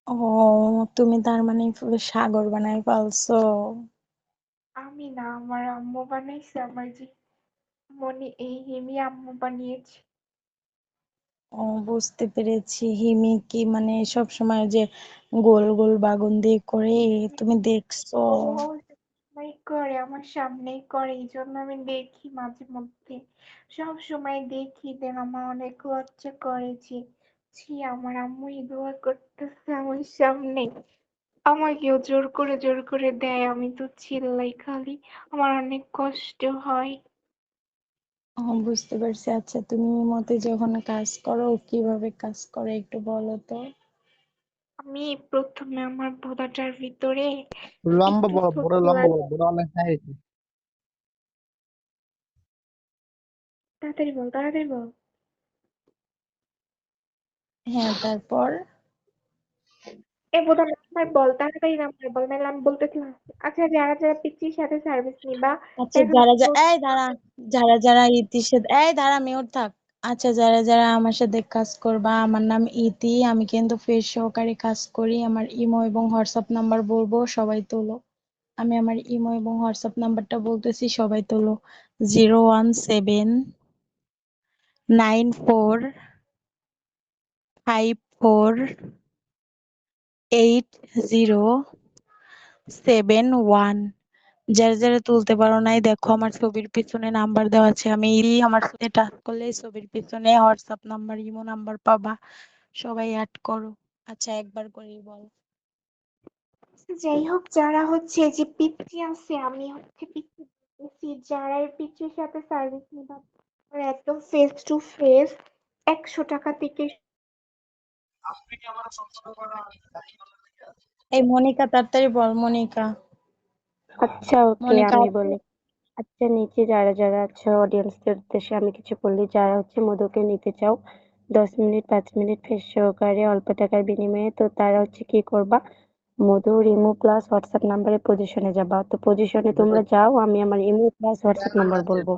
ও, তুমি তার মানে পুরো সাগর বানাই ফেলছো। আমি না, আমার আম্মু বানাইছে। আমার যে মনে এই হিমি আম্মু বানিয়েছে। ও, বুঝতে পেরেছি। হিমি কি মানে সব সময় যে গোল গোল বাগুন দিয়ে করে, তুমি দেখছো? ও সবসময় করে, আমার সামনেই করে, এই জন্য আমি দেখি মাঝে মধ্যে। সব সময় দেখি, দেন আমার অনেক লজ্জা করেছি। ছি, আমার আম্মুই দোয়া করতেছে আমার সামনে। আমাকেও জোর করে দেয়, আমি তো চিল্লাই খালি। আমার অনেক কষ্ট হয়। ও, বুঝতে পারছি। আচ্ছা, তুমি মতে যখন কাজ করো কিভাবে কাজ করো একটু বলো তো। আমি প্রথমে আমার বোঁদাটার ভিতরে লম্বা একটু বড় বড় থুতু লম্বা বড় লাগে। বড় অনেক সাইজ। তাড়াতাড়ি বল, তাড়াতাড়ি বল। হ্যাঁ, তারপর? এ বোধা নাম্বার বল, তাড়াতাড়ি নাম্বার বল, নাহলে আমি বলতেছি না। আচ্ছা, যারা যারা পিচ্চির সাথে সার্ভিস নিবা, আচ্ছা, দেখা যারা যাচ্ছে যারা এই দাঁড়া, যারা যারা ইতির সাথে এই দাঁড়া, মিউট থাক। আচ্ছা, যারা যারা আমার সাথে কাজ করবা, আমার নাম ইতি, আমি কিন্তু ফেস সহকারে কাজ করি। আমার ইমো এবং হোয়াটসঅ্যাপ নাম্বার বলবো, সবাই তোলো। আমি আমার ইমো এবং হোয়াটসঅ্যাপ নাম্বারটা বলতেছি, সবাই তোলো। 01794548071। যারা যারা তুলতে পারো নাই, দেখো আমার ছবির পিছনে নাম্বার দেওয়া আছে। আমি আমার সাথে টাচ করলে ছবির পিছনে হোয়াটসঅ্যাপ নাম্বার ইমো নাম্বার পাবা। সবাই অ্যাড করো। আচ্ছা, একবার করেই বলো। যাই হোক, যারা হচ্ছে যে পিচ্চি আছে, আমি হচ্ছে পিচ্চি বলতেছি, যারা এই পিচ্চির সাথে সার্ভিস নিবা, ওরা একদম ফেস টু ফেস 100 টাকা থেকে। এই মনিকা, তাড়াতাড়ি বল মনিকা। আচ্ছা, ওকে, মনিকা আমি আছে? বলি। আচ্ছা, নিচে যারা যারা আছে অডিয়েন্সদের উদ্দেশ্যে আমি কিছু বলি। যারা হচ্ছে মধুকে নিতে চাও 10 মিনিট 5 মিনিট ফেস সহকারে অল্প টাকার বিনিময়ে, তো তারা হচ্ছে কি করবা, মধু ইমো প্লাস হোয়াটসঅ্যাপ নাম্বারে পজিশনে যাবা। তো পজিশনে তোমরা যাও, আমি আমার ইমো প্লাস হোয়াটসঅ্যাপ নাম্বার বলবো।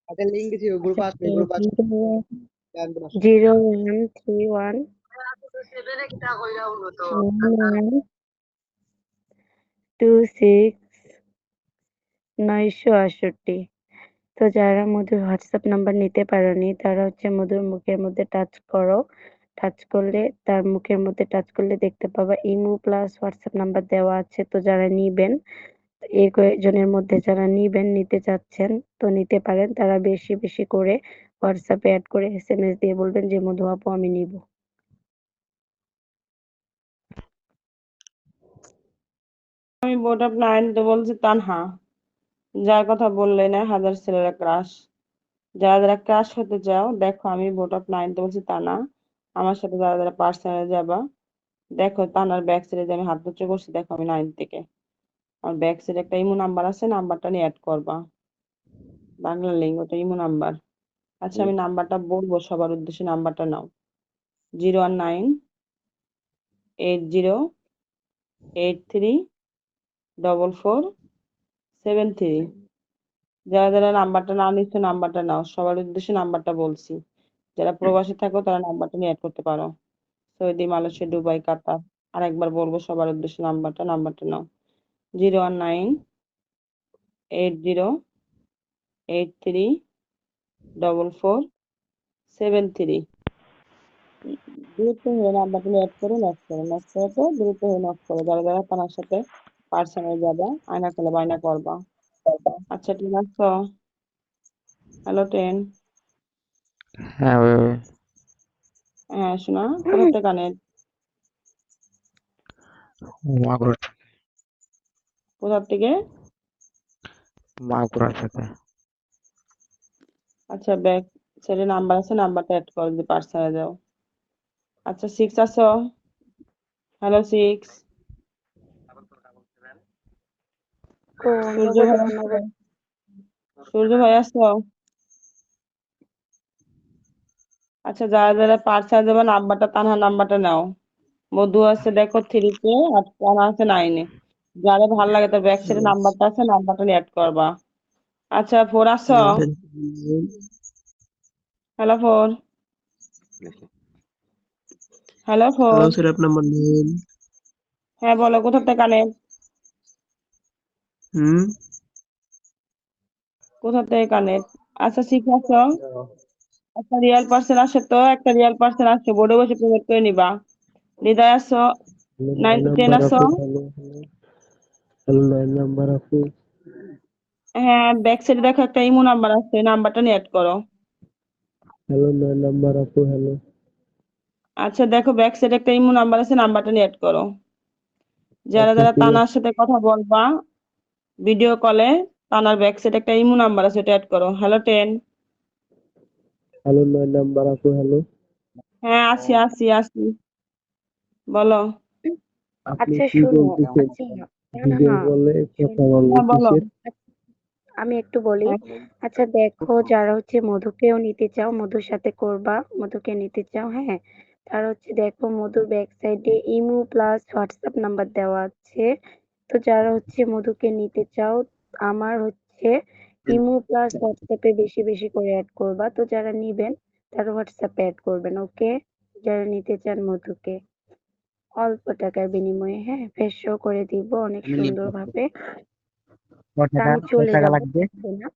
আগে লিংক দিছি গ্রুপ আচ্ছা, আছে গ্রুপ আছে। 013126 তো যারা মধুর হোয়াটসঅ্যাপ নাম্বার নিতে পারোনি, তারা হচ্ছে মধুর মুখের মধ্যে টাচ করো। টাচ করলে, তার মুখের মধ্যে টাচ করলে দেখতে পাবা ইমো প্লাস হোয়াটসঅ্যাপ নাম্বার দেওয়া আছে। তো যারা নিবেন, এই কয়েকজনের মধ্যে যারা নিবেন, নিতে চাচ্ছেন, তো নিতে পারেন। তারা বেশি বেশি করে হোয়াটসঅ্যাপে অ্যাড করে এসএমএস দিয়ে বলবেন যে মধু আপু আমি নিব। আমি বোর্ড অফ নাইন তো বলছি তানহা, যার কথা বললে না, হাজার ছেলেরা ক্রাশ। যারা যারা ক্রাশ হতে চাও দেখো, আমি বোর্ড অফ নাইন তো বলছি তানা। আমার সাথে যারা যারা পার্সোনালে যাবা, দেখো তানার ব্যাক সাইডে যে আমি হাত উঁচু করছি, দেখো আমি নাইন থেকে। আমার ব্যাক সাইডে একটা ইমো নাম্বার আছে, নাম্বারটা নিয়ে অ্যাড করবা। বাংলা লিঙ্ক, ওটা ইমো নাম্বার। আচ্ছা, আমি নাম্বারটা বলবো সবার উদ্দেশ্যে, নাম্বারটা নাও। 01980834473। যারা যারা নাম্বারটা না নিচ্ছে নাম্বারটা নাও, সবার উদ্দেশ্যে নাম্বারটা বলছি। যারা প্রবাসে থাকো তারা নাম্বারটা নিয়ে অ্যাড করতে পারো। সৌদি, মালয়েশিয়া, দুবাই, কাতার। আর একবার বলবো সবার উদ্দেশ্যে, নাম্বারটা নাও। 01980834473। দ্রুত হয়ে নাম্বারটা অ্যাড করে নক করো, নক করে তো দ্রুত হয়ে নক করো। যারা যারা তোমার সাথে পার্সোনাল যাবে, আয়না খেলে বায়না করবা। আচ্ছা, ঠিক আছে। Hello ten. হ্যাঁ ওই হ্যাঁ শোনা, কোথা থেকে আনে? মাগুরা কোথা থেকে? মাগুরা থেকে। আচ্ছা, ব্যাক সাইডে নাম্বার আছে, নাম্বারটা অ্যাড করো যদি পার্সোনালে যাও। আচ্ছা, সিক্স আছো? Hello six. ও, সূর্য নগদ ভাই না, আসছো? নগদ। সূর্য ভাই আসছো? আচ্ছা, যারা যারা পার্সোনাল যাবে নাম্বারটা, তানহা নাম্বারটা নাও। মধু আছে দেখো থ্রিতে, আর তানহা আছে নাইনে। যারা ভালো লাগে তার ব্যাক সাইডে নাম্বারটা আছে, নাম্বারটা নিয়ে অ্যাড করবা। আচ্ছা, ফোর আসছো? Hello four. Hello four. Hello sir, আপনার নাম্বার নিন। হ্যাঁ বলো, কোথা থেকে কানেক্ট? হুম কোথা থেকে কানেক্ট? আচ্ছা শিখাছো? একটা রিয়েল পার্সন আসে তো, একটা রিয়েল পার্সন আসছে, বোর্ডে বসে পেমেন্ট করে নিবা। হৃদয় আসো, 9 to 10 আসো। হ্যালো 9 নাম্বার আপু। হ্যাঁ ব্যাক সাইডে দেখো একটা ইমো নাম্বার আছে, নাম্বারটা নিয়ে অ্যাড করো। হ্যালো 9 নাম্বার আপু। হ্যালো আচ্ছা দেখো ব্যাক সাইডে একটা ইমো নাম্বার আছে, নাম্বারটা নিয়ে অ্যাড করো। যারা আচ্ছা যারা ঠিক আছে। তানার সাথে কথা বলবা ভিডিও কলে, তানার ব্যাক সাইডে একটা ইমো নাম্বার আছে, এটা অ্যাড করো। হ্যালো 10। হ্যালো 9 নাম্বার আপু। হ্যালো হ্যাঁ আসি বলো। আপনি আচ্ছা কি শোনো, বলতেছেন? আচ্ছা না ভিডিও না, কলে কথা শোনো, বলবো হ্যাঁ বলো। কিসের? আমি একটু বলি। হ্যাঁ, আচ্ছা দেখো, যারা হচ্ছে মধুকেও নিতে চাও, মধুর সাথে করবা, মধুকে নিতে চাও, হ্যাঁ, তার হচ্ছে দেখো মধুর ব্যাক সাইডে ইমো প্লাস হোয়াটসঅ্যাপ নাম্বার দেওয়া আছে। তো যারা হচ্ছে মধুকে নিতে চাও, আমার হচ্ছে ইমো প্লাস হোয়াটসঅ্যাপে বেশি বেশি করে অ্যাড করবা। তো যারা নিবেন তারা হোয়াটসঅ্যাপে অ্যাড করবেন, ওকে? যারা নিতে চান মধুকে, অল্প টাকার বিনিময়ে, হ্যাঁ, ফেসও করে দিব অনেক সুন্দরভাবে। তা আমি কত চলে টাকা যাব, লাগবে? থাকবো না,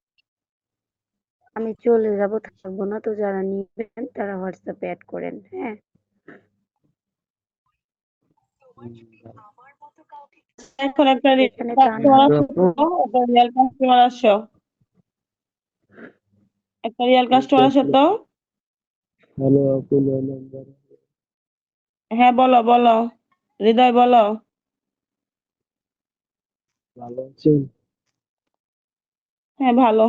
আমি চলে যাব, থাকবো না। তো যারা নিবেন তারা হোয়াটসঅ্যাপে অ্যাড করেন, হ্যাঁ। এখন একটা এখানে তানহা, কাস্টমার আসো তো, একটা রিয়েল কাস্টমার আসো, একটা রিয়েল কাস্টমার আসো তো। হ্যালো আপু 9 নাম্বার। হ্যাঁ বলো বলো, হৃদয় বলো। ভালো আছেন? হ্যাঁ ভালো।